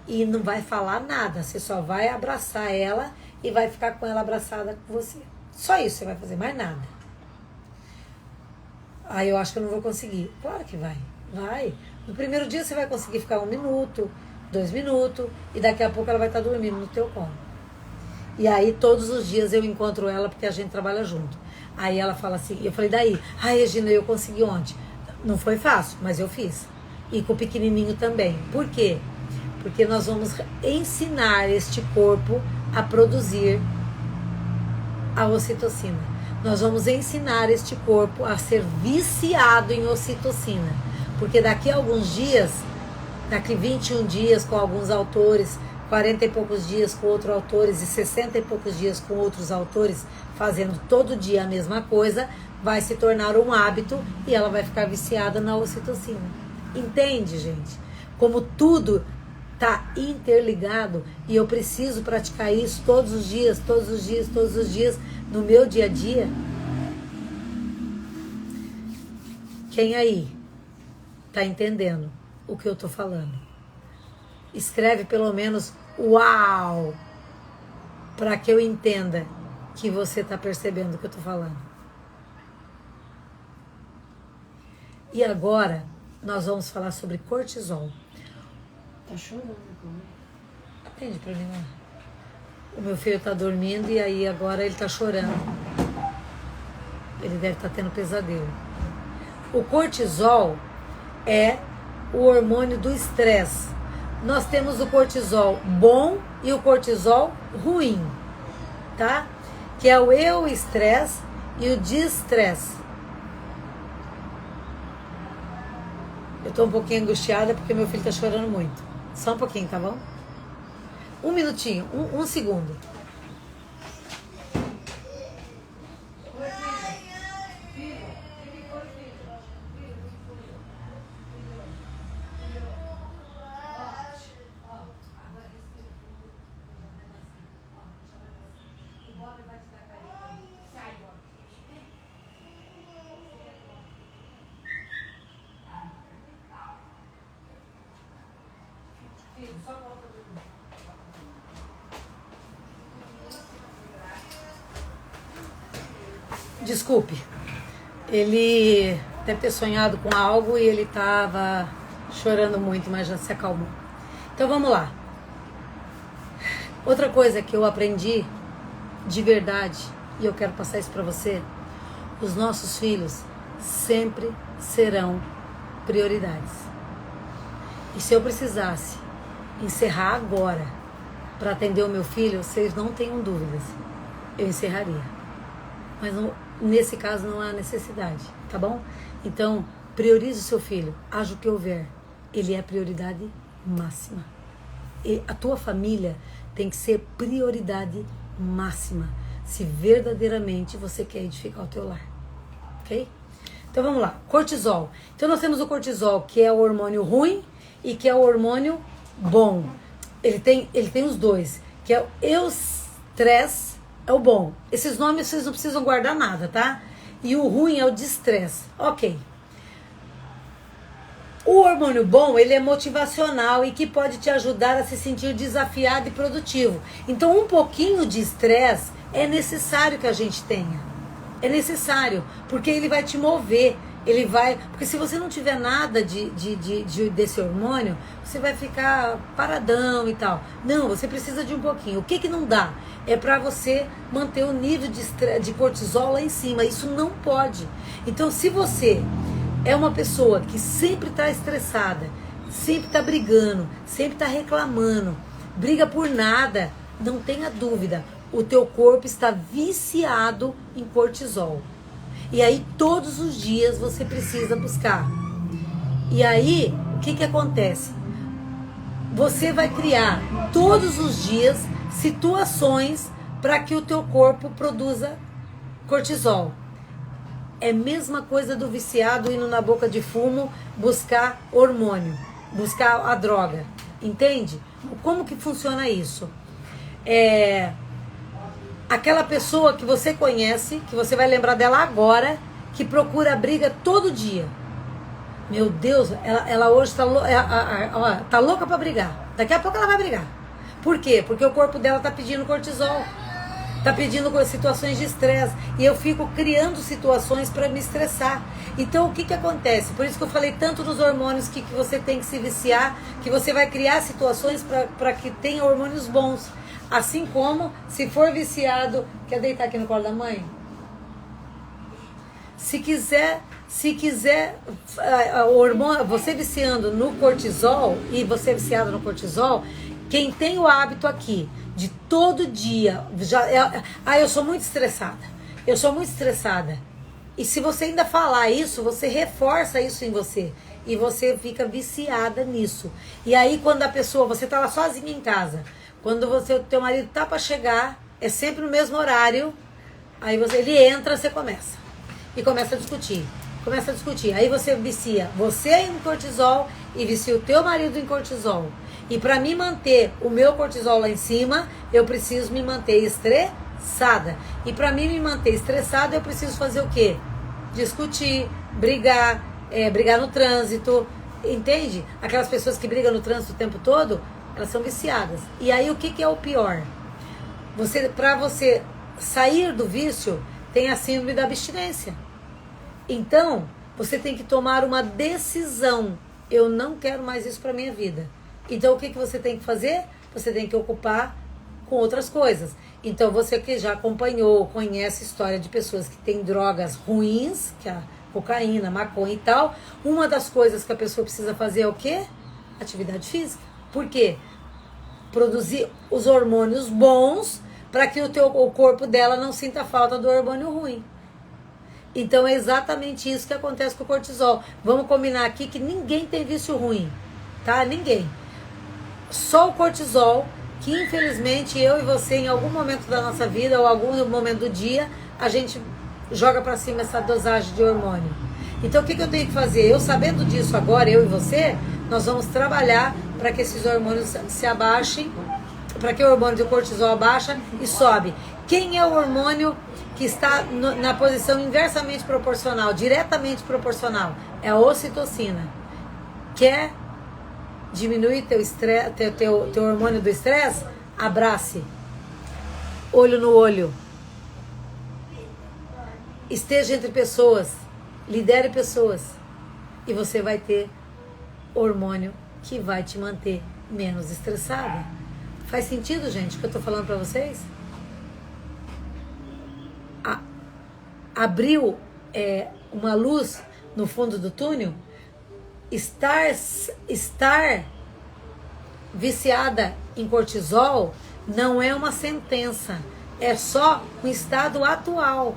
e não vai falar nada. Você só vai abraçar ela e vai ficar com ela abraçada com você. Só isso você vai fazer, mais nada. Aí eu acho que eu não vou conseguir. Claro que vai. Vai. No primeiro dia você vai conseguir ficar 1 minuto, 2 minutos, e daqui a pouco ela vai estar dormindo no teu colo. E aí todos os dias eu encontro ela porque a gente trabalha junto. Aí ela fala assim, eu falei: daí, Regina, eu consegui ontem. Não foi fácil, mas eu fiz. E com o pequenininho também. Por quê? Porque nós vamos ensinar este corpo a produzir a ocitocina. Nós vamos ensinar este corpo a ser viciado em ocitocina. Porque daqui a alguns dias, daqui 21 dias com alguns autores, 40 e poucos dias com outros autores e 60 e poucos dias com outros autores, fazendo todo dia a mesma coisa, vai se tornar um hábito e ela vai ficar viciada na ocitocina. Entende, gente? Como tudo está interligado e eu preciso praticar isso todos os dias, todos os dias, todos os dias no meu dia a dia. Quem aí está entendendo o que eu estou falando? Escreve pelo menos uau, para que eu entenda que você está percebendo o que eu estou falando. E agora nós vamos falar sobre cortisol. Tá chorando agora. Atende pra mim lá. O meu filho tá dormindo e aí agora ele tá chorando. Ele deve estar tendo pesadelo. O cortisol é o hormônio do estresse. Nós temos o cortisol bom e o cortisol ruim, tá? Que é o estresse e o distresse. Eu tô um pouquinho angustiada porque meu filho tá chorando muito. Só um pouquinho, tá bom? 1 minutinho, um segundo. Desculpe, ele deve ter sonhado com algo e ele estava chorando muito, mas já se acalmou. Então vamos lá. Outra coisa que eu aprendi de verdade, e eu quero passar isso para você: os nossos filhos sempre serão prioridades. E se eu precisasse encerrar agora para atender o meu filho, vocês não tenham dúvidas, eu encerraria. Mas não, nesse caso não há necessidade, tá bom? Então, priorize o seu filho, haja o que houver. Ele é a prioridade máxima. E a tua família tem que ser prioridade máxima, se verdadeiramente você quer edificar o teu lar, ok? Então vamos lá, cortisol. Então nós temos o cortisol, que é o hormônio ruim e que é o hormônio bom. Ele tem os dois, que é o estresse, é o bom. Esses nomes vocês não precisam guardar nada, tá? E o ruim é o distresse. Ok. O hormônio bom, ele é motivacional e que pode te ajudar a se sentir desafiado e produtivo. Então, um pouquinho de estresse é necessário que a gente tenha. É necessário, porque ele vai te mover. Ele vai... Porque se você não tiver nada desse hormônio, você vai ficar paradão e tal. Não, você precisa de um pouquinho. O que não dá? É para você manter o nível de cortisol lá em cima. Isso não pode. Então, se você é uma pessoa que sempre está estressada, sempre está brigando, sempre está reclamando, briga por nada, não tenha dúvida, o teu corpo está viciado em cortisol. E aí todos os dias você precisa buscar. E aí, o que que acontece? Você vai criar todos os dias situações para que o teu corpo produza cortisol. É a mesma coisa do viciado indo na boca de fumo buscar hormônio, buscar a droga. Entende? Como que funciona isso? Aquela pessoa que você conhece, que você vai lembrar dela agora, que procura briga todo dia. Meu Deus, ela hoje tá louca pra brigar. Daqui a pouco ela vai brigar. Por quê? Porque o corpo dela tá pedindo cortisol. Tá pedindo situações de estresse. E eu fico criando situações para me estressar. Então, o que que acontece? Por isso que eu falei tanto dos hormônios que você tem que se viciar, que você vai criar situações para que tenha hormônios bons. Assim como, se for viciado... Quer deitar aqui no colo da mãe? Se quiser hormônio, você viciando no cortisol, e você viciado no cortisol, quem tem o hábito aqui de todo dia, eu sou muito estressada. E se você ainda falar isso, você reforça isso em você. E você fica viciada nisso. E aí quando a pessoa, você tá lá sozinha em casa, quando o teu marido tá para chegar, é sempre no mesmo horário, aí ele entra, você começa. E começa a discutir. Aí você vicia você em cortisol e vicia o teu marido em cortisol. E para me manter o meu cortisol lá em cima, eu preciso me manter estressada. E para mim me manter estressada, eu preciso fazer o quê? Discutir, brigar no trânsito, entende? Aquelas pessoas que brigam no trânsito o tempo todo, elas são viciadas. E aí o que é o pior? Para você sair do vício, tem a síndrome da abstinência. Então, você tem que tomar uma decisão. Eu não quero mais isso para minha vida. Então, o que você tem que fazer? Você tem que ocupar com outras coisas. Então, você que já acompanhou, conhece a história de pessoas que têm drogas ruins, que é a cocaína, maconha e tal, uma das coisas que a pessoa precisa fazer é o quê? Atividade física. Por quê? Produzir os hormônios bons para que o corpo dela não sinta falta do hormônio ruim. Então é exatamente isso que acontece com o cortisol. Vamos combinar aqui que ninguém tem vício ruim, tá? Ninguém. Só o cortisol, que infelizmente eu e você em algum momento da nossa vida ou algum momento do dia, a gente joga pra cima essa dosagem de hormônio. Então o que eu tenho que fazer? Eu sabendo disso agora, eu e você, nós vamos trabalhar para que esses hormônios se abaixem, para que o hormônio do cortisol abaixa e sobe. Quem é o hormônio que está na posição inversamente proporcional, diretamente proporcional? É a ocitocina. Quer diminuir teu hormônio do estresse? Abrace. Olho no olho. Esteja entre pessoas. Lidere pessoas. E você vai ter hormônio que vai te manter menos estressada. Faz sentido, gente, o que eu tô falando pra vocês? Abriu uma luz no fundo do túnel? Estar viciada em cortisol não é uma sentença, é só um estado atual,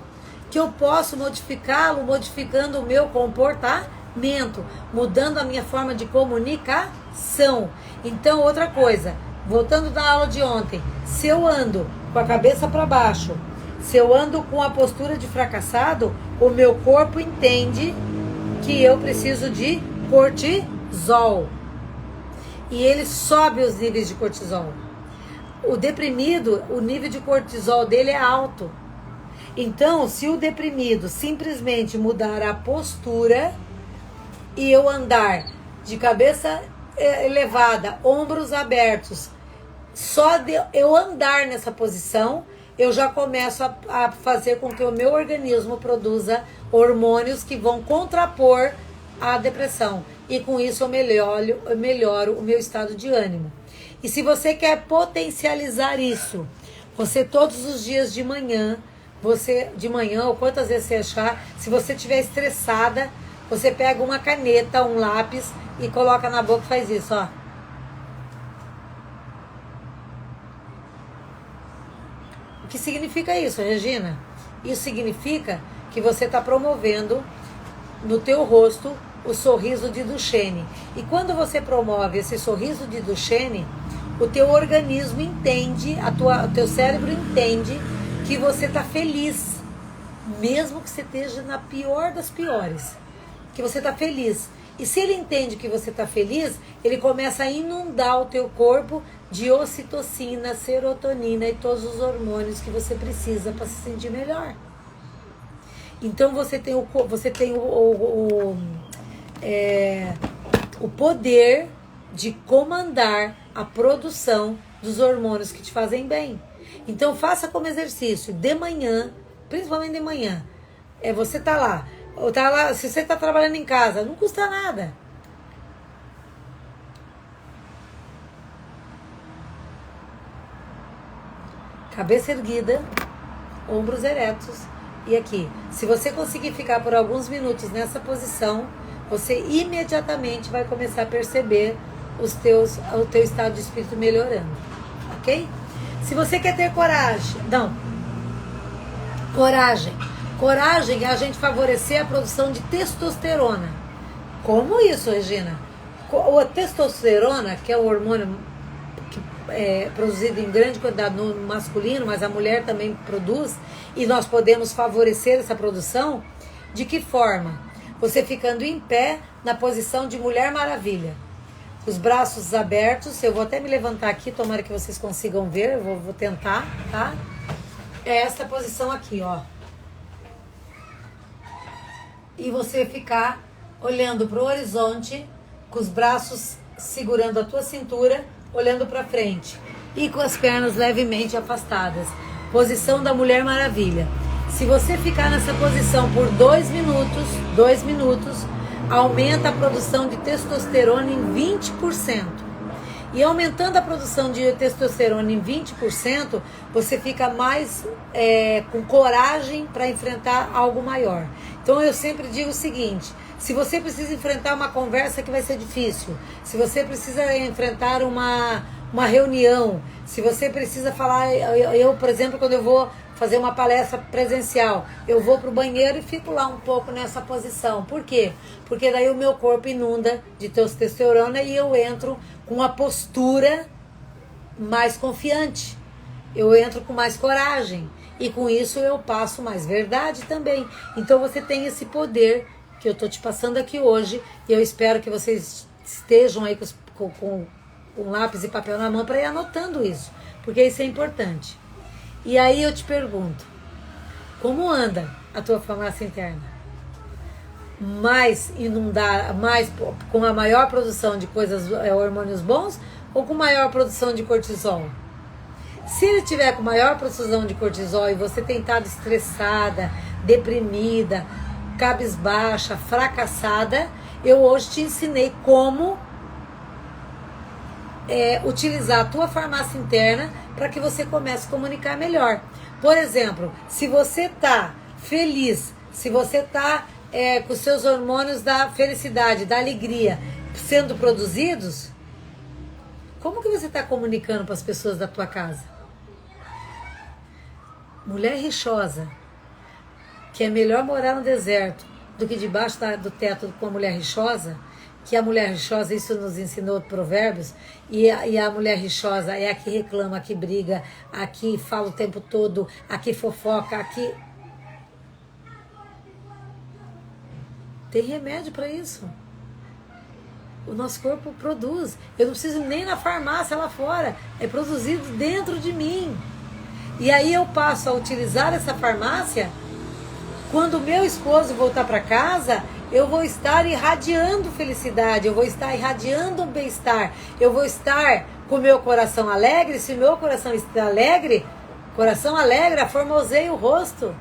que eu posso modificá-lo modificando o meu comportamento, mudando a minha forma de comunicação. Então, outra coisa, voltando da aula de ontem, se eu ando com a cabeça para baixo, se eu ando com a postura de fracassado, o meu corpo entende que eu preciso de cortisol. E ele sobe os níveis de cortisol. O deprimido, o nível de cortisol dele é alto. Então, se o deprimido simplesmente mudar a postura e eu andar de cabeça elevada, ombros abertos, só de eu andar nessa posição, eu já começo a fazer com que o meu organismo produza hormônios que vão contrapor a depressão. E com isso eu melhoro o meu estado de ânimo. E se você quer potencializar isso, você todos os dias de manhã, ou quantas vezes você achar, se você estiver estressada, você pega uma caneta, um lápis e coloca na boca e faz isso, ó. O que significa isso, Regina? Isso significa que você está promovendo no teu rosto o sorriso de Duchenne. E quando você promove esse sorriso de Duchenne, o teu organismo entende, o teu cérebro entende que você está feliz, mesmo que você esteja na pior das piores, que você está feliz. E se ele entende que você está feliz, ele começa a inundar o teu corpo de ocitocina, serotonina e todos os hormônios que você precisa para se sentir melhor. Então você tem o poder de comandar a produção dos hormônios que te fazem bem. Então faça como exercício de manhã, principalmente de manhã. Você tá lá, se você está trabalhando em casa, não custa nada. Cabeça erguida, ombros eretos. E aqui, se você conseguir ficar por alguns minutos nessa posição, você imediatamente vai começar a perceber o teu estado de espírito melhorando, ok? Se você quer ter coragem, coragem é a gente favorecer a produção de testosterona. Como isso, Regina? A testosterona, que é o hormônio produzido em grande quantidade no masculino, mas a mulher também produz, e nós podemos favorecer essa produção. De que forma? Você ficando em pé na posição de Mulher Maravilha, os braços abertos. Eu vou até me levantar aqui, tomara que vocês consigam ver, eu vou tentar, tá? É essa posição aqui, ó. E você ficar olhando para o horizonte, com os braços segurando a tua cintura, olhando para frente e com as pernas levemente afastadas. Posição da Mulher Maravilha. Se você ficar nessa posição por 2 minutos, aumenta a produção de testosterona em 20%. E aumentando a produção de testosterona em 20%, você fica mais com coragem para enfrentar algo maior. Então eu sempre digo o seguinte: se você precisa enfrentar uma conversa que vai ser difícil, se você precisa enfrentar uma reunião, se você precisa falar, eu, por exemplo, quando eu vou fazer uma palestra presencial, eu vou pro banheiro e fico lá um pouco nessa posição. Por quê? Porque daí o meu corpo inunda de testosterona e eu entro com uma postura mais confiante. Eu entro com mais coragem. E com isso eu passo mais verdade também. Então você tem esse poder que eu tô te passando aqui hoje. E eu espero que vocês estejam aí com lápis e papel na mão para ir anotando isso. Porque isso é importante. E aí eu te pergunto, como anda a tua farmácia interna? Mais inundada, com a maior produção de hormônios bons ou com maior produção de cortisol? Se ele tiver com maior produção de cortisol e você tem estado estressada, deprimida, cabisbaixa, fracassada, eu hoje te ensinei como utilizar a tua farmácia interna para que você comece a comunicar melhor. Por exemplo, se você está feliz, se você está com os seus hormônios da felicidade, da alegria sendo produzidos, como que você está comunicando para as pessoas da tua casa? Mulher rixosa, que é melhor morar no deserto do que debaixo do teto com a mulher rixosa, que a mulher rixosa, isso nos ensinou Provérbios, e a mulher rixosa é a que reclama, a que briga, a que fala o tempo todo, a que fofoca, a que... Tem remédio para isso. O nosso corpo produz. Eu não preciso nem na farmácia lá fora, é produzido dentro de mim. E aí eu passo a utilizar essa farmácia. Quando o meu esposo voltar para casa, eu vou estar irradiando felicidade, eu vou estar irradiando bem-estar, eu vou estar com o meu coração alegre. Se o meu coração está alegre, aformoseia o rosto.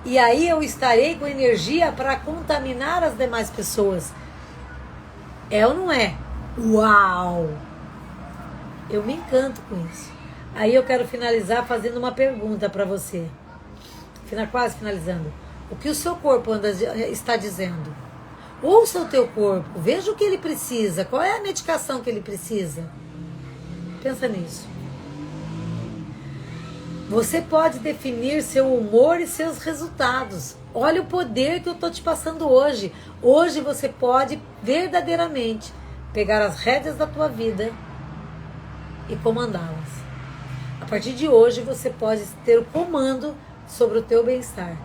E aí eu estarei com energia para contaminar as demais pessoas. É ou não é? Uau! Eu me encanto com isso. Aí eu quero finalizar fazendo uma pergunta para você. Quase finalizando. O que o seu corpo está dizendo? Ouça o teu corpo, veja o que ele precisa, qual é a medicação que ele precisa. Pensa nisso. Você pode definir seu humor e seus resultados. Olha o poder que eu estou te passando hoje. Hoje você pode verdadeiramente pegar as rédeas da tua vida e comandá-las. A partir de hoje você pode ter o comando sobre o teu bem-estar.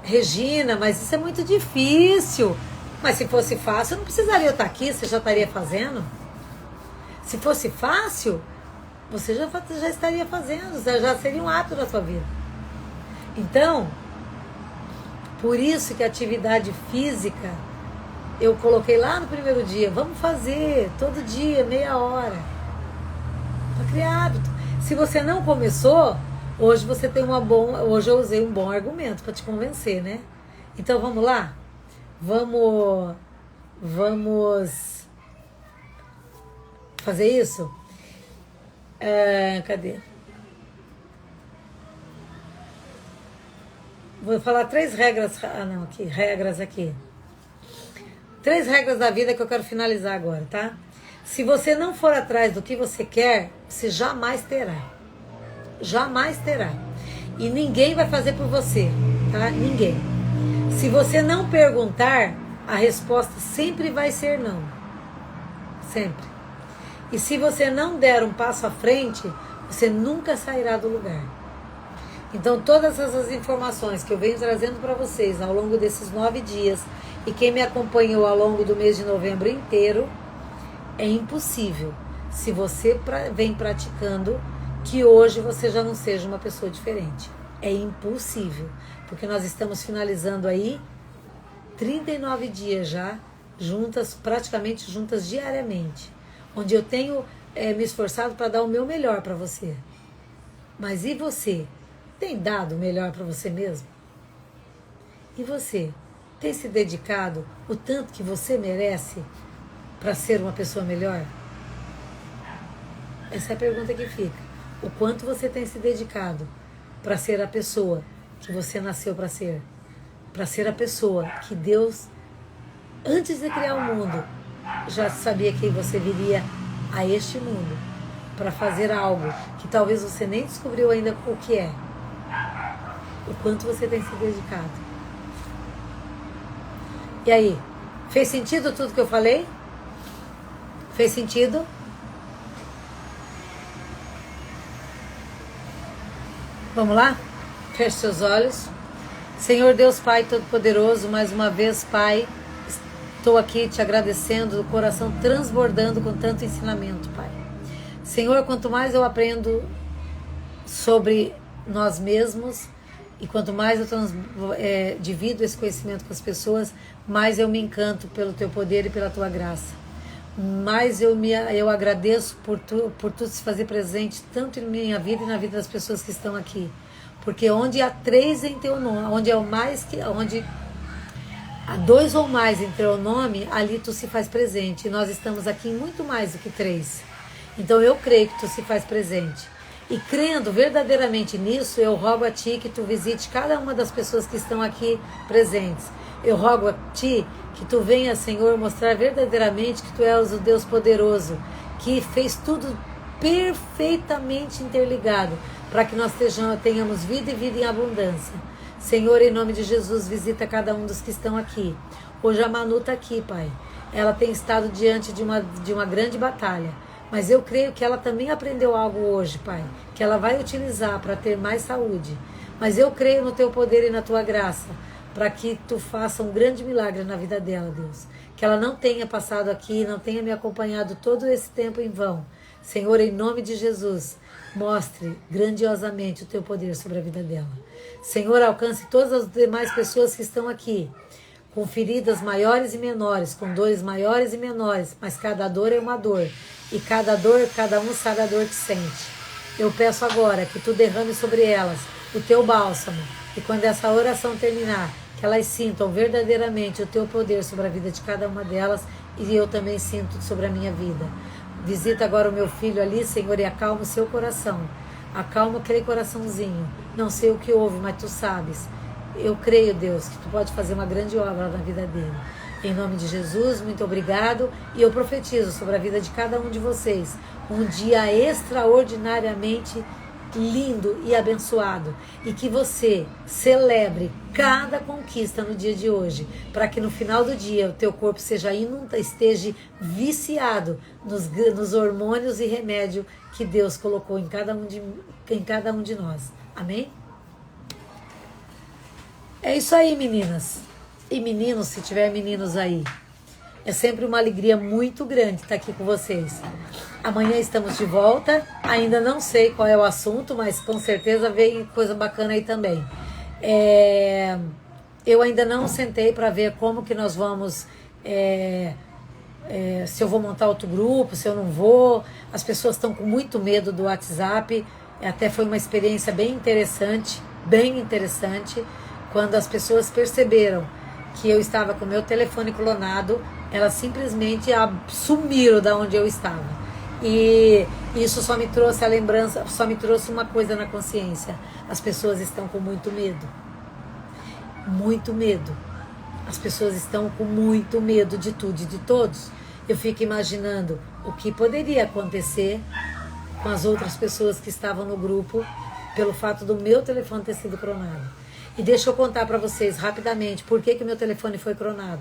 Regina, mas isso é muito difícil. Mas se fosse fácil, eu não precisaria estar aqui, você já estaria fazendo. Se fosse fácil, você já estaria fazendo, já seria um ato da sua vida. Então, por isso que a atividade física, eu coloquei lá no primeiro dia, vamos fazer todo dia, meia hora. Para criar hábito. Se você não começou, hoje você tem hoje eu usei um bom argumento para te convencer, né? Então vamos lá? Vamos fazer isso? Cadê? Vou falar 3 regras. Regras aqui. 3 regras da vida que eu quero finalizar agora, tá? Se você não for atrás do que você quer, você jamais terá. Jamais terá. E ninguém vai fazer por você, tá? Ninguém. Se você não perguntar, a resposta sempre vai ser não. Sempre. E se você não der um passo à frente, você nunca sairá do lugar. Então, todas essas informações que eu venho trazendo para vocês ao longo desses 9 dias, e quem me acompanhou ao longo do mês de novembro inteiro, é impossível, se você vem praticando, que hoje você já não seja uma pessoa diferente. É impossível, porque nós estamos finalizando aí 39 dias já, praticamente juntas diariamente, onde eu tenho me esforçado para dar o meu melhor para você. Mas e você? Tem dado o melhor para você mesmo? E você? Tem se dedicado o tanto que você merece para ser uma pessoa melhor? Essa é a pergunta que fica. O quanto você tem se dedicado para ser a pessoa que você nasceu para ser? Para ser a pessoa que Deus, antes de criar o mundo, já sabia que você viria a este mundo para fazer algo que talvez você nem descobriu ainda o que é. O quanto você tem se dedicado. E aí, fez sentido tudo que eu falei? Fez sentido? Vamos lá? Feche seus olhos. Senhor Deus Pai Todo-Poderoso, mais uma vez, Pai, estou aqui te agradecendo, o coração transbordando com tanto ensinamento, Pai. Senhor, quanto mais eu aprendo sobre nós mesmos e quanto mais eu divido esse conhecimento com as pessoas, mais eu me encanto pelo Teu poder e pela Tua graça. Mais eu agradeço por tu se fazer presente tanto em minha vida e na vida das pessoas que estão aqui. Porque onde há 3 em Teu nome, onde há 2 ou mais em Teu nome, ali Tu se faz presente. E nós estamos aqui em muito mais do que 3. Então eu creio que Tu se faz presente. E crendo verdadeiramente nisso, eu rogo a Ti que Tu visite cada uma das pessoas que estão aqui presentes. Eu rogo a Ti que Tu venha, Senhor, mostrar verdadeiramente que Tu és o Deus poderoso, que fez tudo perfeitamente interligado, para que nós tenhamos vida e vida em abundância. Senhor, em nome de Jesus, visita cada um dos que estão aqui. Hoje a Manu está aqui, Pai. Ela tem estado diante de uma grande batalha. Mas eu creio que ela também aprendeu algo hoje, Pai, que ela vai utilizar para ter mais saúde. Mas eu creio no Teu poder e na Tua graça, para que Tu faça um grande milagre na vida dela, Deus. Que ela não tenha passado aqui, não tenha me acompanhado todo esse tempo em vão. Senhor, em nome de Jesus, mostre grandiosamente o Teu poder sobre a vida dela. Senhor, alcance todas as demais pessoas que estão aqui, com feridas maiores e menores, com dores maiores e menores, mas cada dor é uma dor. E cada dor, cada um sabe a dor que sente. Eu peço agora que Tu derrame sobre elas o Teu bálsamo. E quando essa oração terminar, que elas sintam verdadeiramente o Teu poder sobre a vida de cada uma delas. E eu também sinto sobre a minha vida. Visita agora o meu filho ali, Senhor, e acalma o seu coração. Acalma aquele coraçãozinho. Não sei o que houve, mas Tu sabes. Eu creio, Deus, que Tu pode fazer uma grande obra na vida dele. Em nome de Jesus, muito obrigado. E eu profetizo sobre a vida de cada um de vocês um dia extraordinariamente lindo e abençoado. E que você celebre cada conquista no dia de hoje, para que no final do dia o teu corpo esteja viciado nos hormônios e remédio que Deus colocou em cada um de nós. Amém? É isso aí, meninas. E meninos, se tiver meninos aí. É sempre uma alegria muito grande estar aqui com vocês. Amanhã estamos de volta. Ainda não sei qual é o assunto, mas com certeza vem coisa bacana aí também. Eu ainda não sentei para ver como que nós vamos... se eu vou montar outro grupo, se eu não vou. As pessoas estão com muito medo do WhatsApp. Até foi uma experiência bem interessante, quando as pessoas perceberam que eu estava com o meu telefone clonado, elas simplesmente sumiram da onde eu estava. E isso só me trouxe a lembrança, só me trouxe uma coisa na consciência. As pessoas estão com muito medo. Muito medo. As pessoas estão com muito medo de tudo e de todos. Eu fico imaginando o que poderia acontecer com as outras pessoas que estavam no grupo pelo fato do meu telefone ter sido clonado. E deixa eu contar para vocês rapidamente por que o meu telefone foi clonado,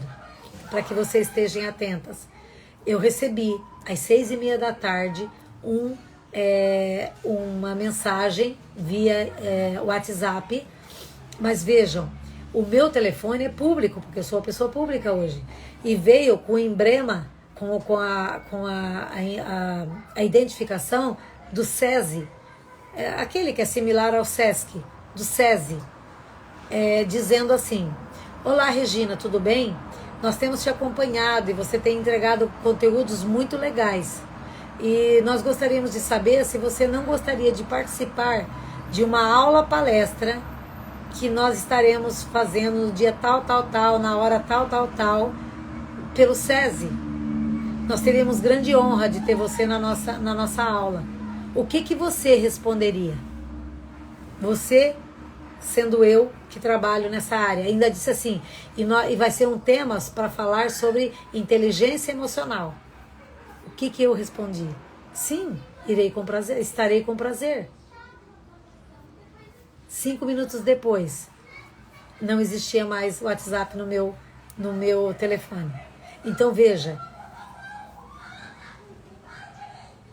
para que vocês estejam atentas. Eu recebi às 6:30 da tarde uma mensagem via WhatsApp, mas vejam, o meu telefone é público, porque eu sou uma pessoa pública hoje, e veio com o emblema, com a identificação do SESI, aquele que é similar ao SESC, do SESI. Dizendo assim: olá Regina, tudo bem? Nós temos te acompanhado e você tem entregado conteúdos muito legais. E nós gostaríamos de saber se você não gostaria de participar de uma aula palestra que nós estaremos fazendo no dia tal, na hora tal, pelo SESI. Nós teríamos grande honra de ter você na nossa aula. O que você responderia? Você, sendo eu que trabalho nessa área, ainda disse assim, e vai ser um tema para falar sobre inteligência emocional. O que eu respondi? Sim, estarei com prazer. 5 minutos depois, não existia mais WhatsApp no meu telefone. Então veja,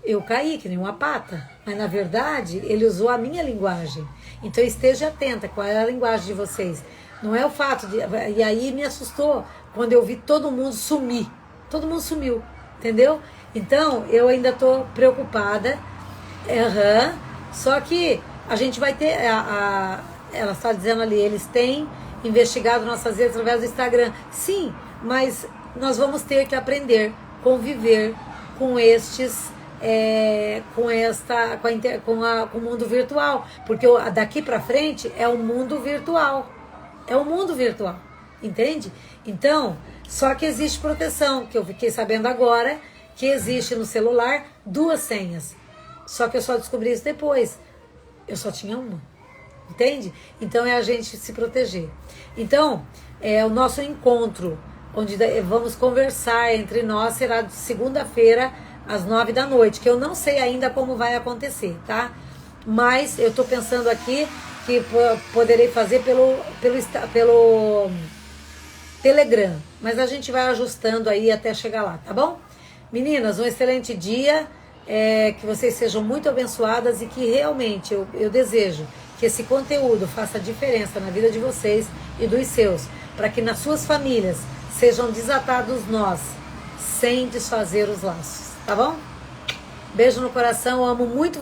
eu caí que nem uma pata, mas na verdade ele usou a minha linguagem. Então esteja atenta qual é a linguagem de vocês. Não é o fato de... E aí me assustou quando eu vi todo mundo sumir. Todo mundo sumiu, entendeu? Então eu ainda estou preocupada. Só que a gente vai ter... ela está dizendo ali, eles têm investigado nossas redes através do Instagram. Sim, mas nós vamos ter que aprender, conviver com estes... com o mundo virtual, porque daqui para frente é o mundo virtual, entende? Então, só que existe proteção, que eu fiquei sabendo agora, que existe no celular 2 senhas, só que eu só descobri isso depois, eu só tinha uma, entende? Então é a gente se proteger. Então, o nosso encontro, onde vamos conversar entre nós, será de segunda-feira, às 9 da noite, que eu não sei ainda como vai acontecer, tá? Mas eu tô pensando aqui que poderei fazer pelo Telegram, mas a gente vai ajustando aí até chegar lá, tá bom? Meninas, um excelente dia, que vocês sejam muito abençoadas e que realmente eu desejo que esse conteúdo faça diferença na vida de vocês e dos seus, para que nas suas famílias sejam desatados nós, sem desfazer os laços. Tá bom? Beijo no coração, amo muito